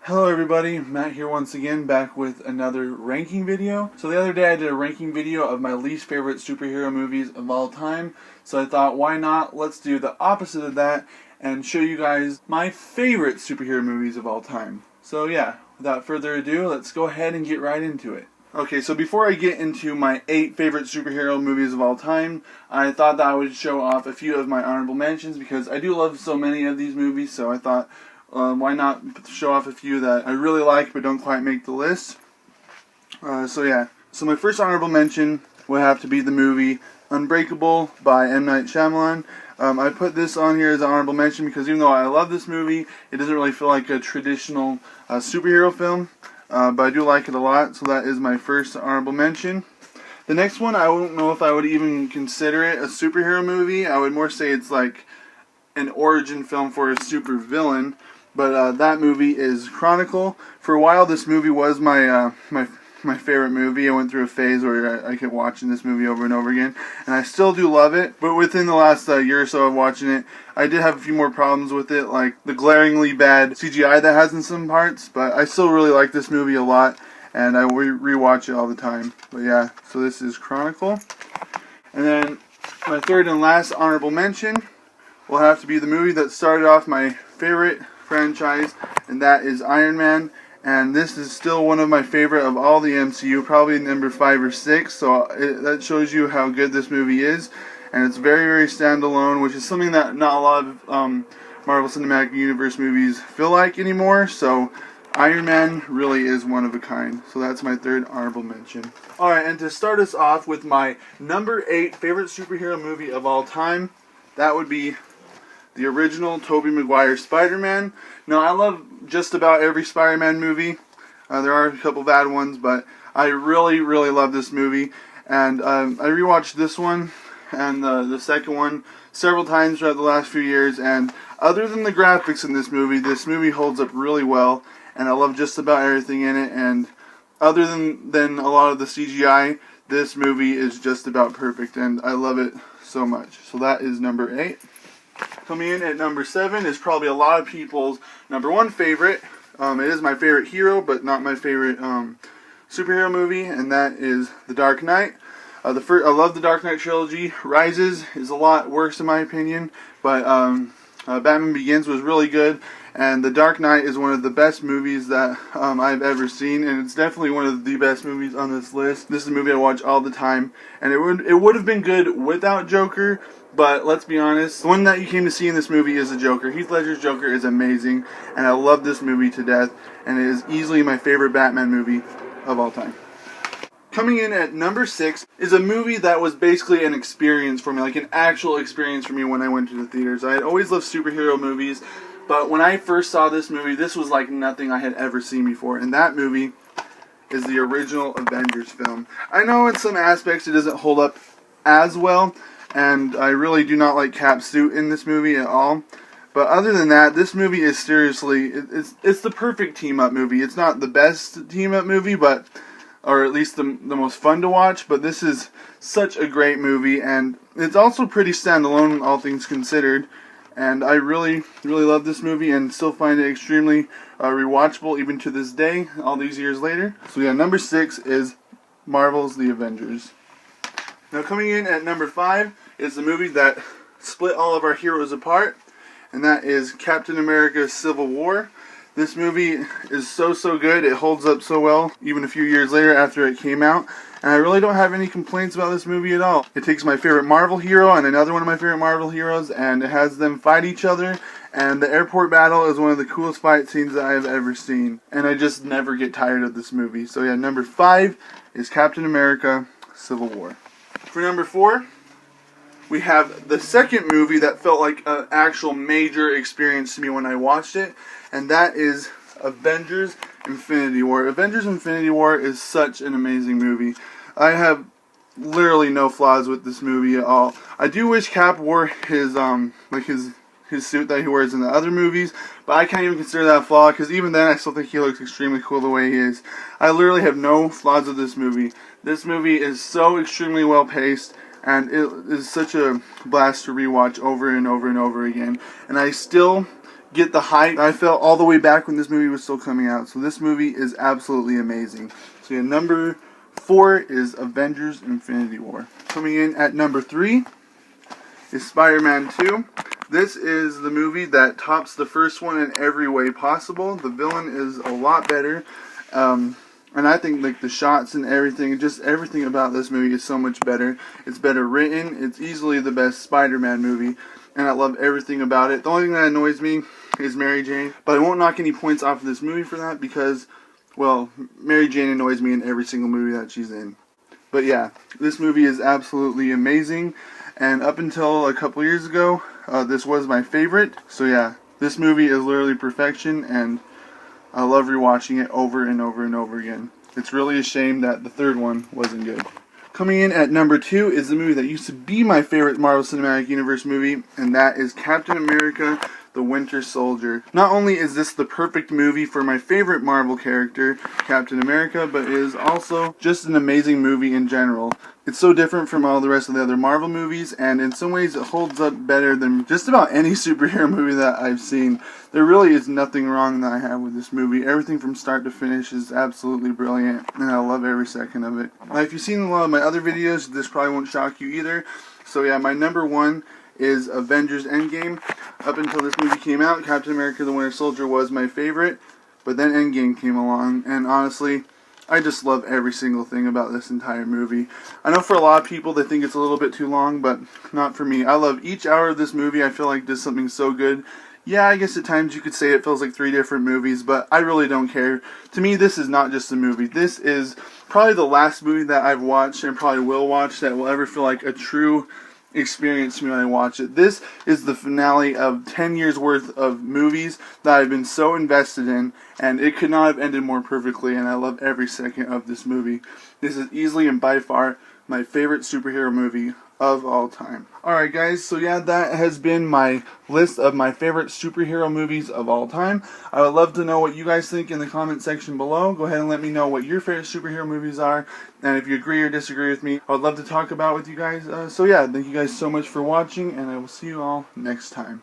Hello everybody, Matt here once again, back with another ranking video. So the other day I did a ranking video of my least favorite superhero movies of all time. So I thought, why not? Let's do the opposite of that and show you guys my favorite superhero movies of all time. So yeah, without further ado, let's go ahead and get right into it. Okay, so before I get into my 8 favorite superhero movies of all time, I thought that I would show off a few of my honorable mentions because I do love so many of these movies, so I thought, why not show off a few that I really like but don't quite make the list. So my first honorable mention would have to be the movie Unbreakable by M. Night Shyamalan. I put this on here as an honorable mention because even though I love this movie, it doesn't really feel like a traditional superhero film, but I do like it a lot, so that is my first honorable mention. The next one, I don't know if I would even consider it a superhero movie. I would more say it's like an origin film for a super villain. But that movie is Chronicle. For a while, this movie was my favorite movie. I went through a phase where I kept watching this movie over and over again, and I still do love it. But within the last year or so of watching it, I did have a few more problems with it, like the glaringly bad CGI that has in some parts. But I still really like this movie a lot, and I rewatch it all the time. But yeah, so this is Chronicle. And then my third and last honorable mention will have to be the movie that started off my favorite franchise, and that is Iron Man. And this is still one of my favorite of all the MCU, probably number 5 or 6, so that shows you how good this movie is. And it's very, very standalone, which is something that not a lot of Marvel Cinematic Universe movies feel like anymore, so Iron Man really is one of a kind. So that's my third honorable mention. Alright, and to start us off with my number 8 favorite superhero movie of all time, that would be the original Tobey Maguire Spider-Man. Now, I love just about every Spider-Man movie. There are a couple bad ones, but I really, really love this movie. And I rewatched this one and the second one several times throughout the last few years. And other than the graphics in this movie holds up really well. And I love just about everything in it. And other than a lot of the CGI, this movie is just about perfect. And I love it so much. So that is number 8. Coming in at number 7 is probably a lot of people's number 1 favorite. It is my favorite hero, but not my favorite superhero movie, and that is The Dark Knight. I love the Dark Knight trilogy. Rises is a lot worse in my opinion, but Batman Begins was really good, and The Dark Knight is one of the best movies that I've ever seen, and it's definitely one of the best movies on this list. This is a movie I watch all the time, and it would have been good without Joker. But let's be honest, the one that you came to see in this movie is the Joker. Heath Ledger's Joker is amazing, and I love this movie to death, and it is easily my favorite Batman movie of all time. Coming in at number 6 is a movie that was basically an experience for me, like an actual experience for me when I went to the theaters. I had always loved superhero movies, but when I first saw this movie, this was like nothing I had ever seen before, and that movie is the original Avengers film. I know in some aspects it doesn't hold up as well, and I really do not like Cap's suit in this movie at all. But other than that, this movie is seriously, it's the perfect team-up movie. It's not the best team-up movie, or at least the most fun to watch, but this is such a great movie, and it's also pretty standalone, all things considered. And I really, really love this movie and still find it extremely rewatchable even to this day, all these years later. So yeah, number 6 is Marvel's The Avengers. Now coming in at number 5 is the movie that split all of our heroes apart, and that is Captain America Civil War. This movie is so good, it holds up so well, even a few years later after it came out, and I really don't have any complaints about this movie at all. It takes my favorite Marvel hero and another one of my favorite Marvel heroes, and it has them fight each other, and the airport battle is one of the coolest fight scenes that I have ever seen, and I just never get tired of this movie. So yeah, number 5 is Captain America Civil War. For number 4, we have the second movie that felt like an actual major experience to me when I watched it, and that is Avengers Infinity War. Avengers Infinity War is such an amazing movie. I have literally no flaws with this movie at all. I do wish Cap wore his suit that he wears in the other movies, but I can't even consider that a flaw, because even then I still think he looks extremely cool the way he is. I literally have no flaws with this movie. This movie is so extremely well paced, and it is such a blast to rewatch over and over and over again. And I still get the hype I felt all the way back when this movie was still coming out. So this movie is absolutely amazing. So yeah, number 4 is Avengers Infinity War. Coming in at number 3 is Spider-Man 2. This is the movie that tops the first one in every way possible. The villain is a lot better. And I think like the shots and everything, just everything about this movie is so much better. It's better written. It's easily the best Spider-Man movie. And I love everything about it. The only thing that annoys me is Mary Jane. But I won't knock any points off of this movie for that because, well, Mary Jane annoys me in every single movie that she's in. But yeah, this movie is absolutely amazing. And up until a couple years ago, this was my favorite. So yeah, this movie is literally perfection, and I love rewatching it over and over and over again. It's really a shame that the third one wasn't good. Coming in at number 2 is the movie that used to be my favorite Marvel Cinematic Universe movie, and that is Captain America: The Winter Soldier. Not only is this the perfect movie for my favorite Marvel character, Captain America, but it is also just an amazing movie in general. It's so different from all the rest of the other Marvel movies, and in some ways it holds up better than just about any superhero movie that I've seen. There really is nothing wrong that I have with this movie. Everything from start to finish is absolutely brilliant, and I love every second of it. Now, if you've seen a lot of my other videos, this probably won't shock you either. So yeah, my number 1 is Avengers Endgame. Up until this movie came out, Captain America: The Winter Soldier was my favorite, but then Endgame came along, and honestly, I just love every single thing about this entire movie. I know for a lot of people they think it's a little bit too long, but not for me. I love each hour of this movie. I feel like does something so good. Yeah, I guess at times you could say it feels like 3 different movies, but I really don't care. To me, this is not just a movie. This is probably the last movie that I've watched and probably will watch that will ever feel like a true experience to me when I watch it. This is the finale of 10 years worth of movies that I've been so invested in, and it could not have ended more perfectly, and I love every second of this movie. This is easily and by far my favorite superhero movie of all time. Alright guys, so yeah, that has been my list of my favorite superhero movies of all time. I would love to know what you guys think in the comment section below. Go ahead and let me know what your favorite superhero movies are, and if you agree or disagree with me, I would love to talk about with you guys. So yeah, thank you guys so much for watching, and I will see you all next time.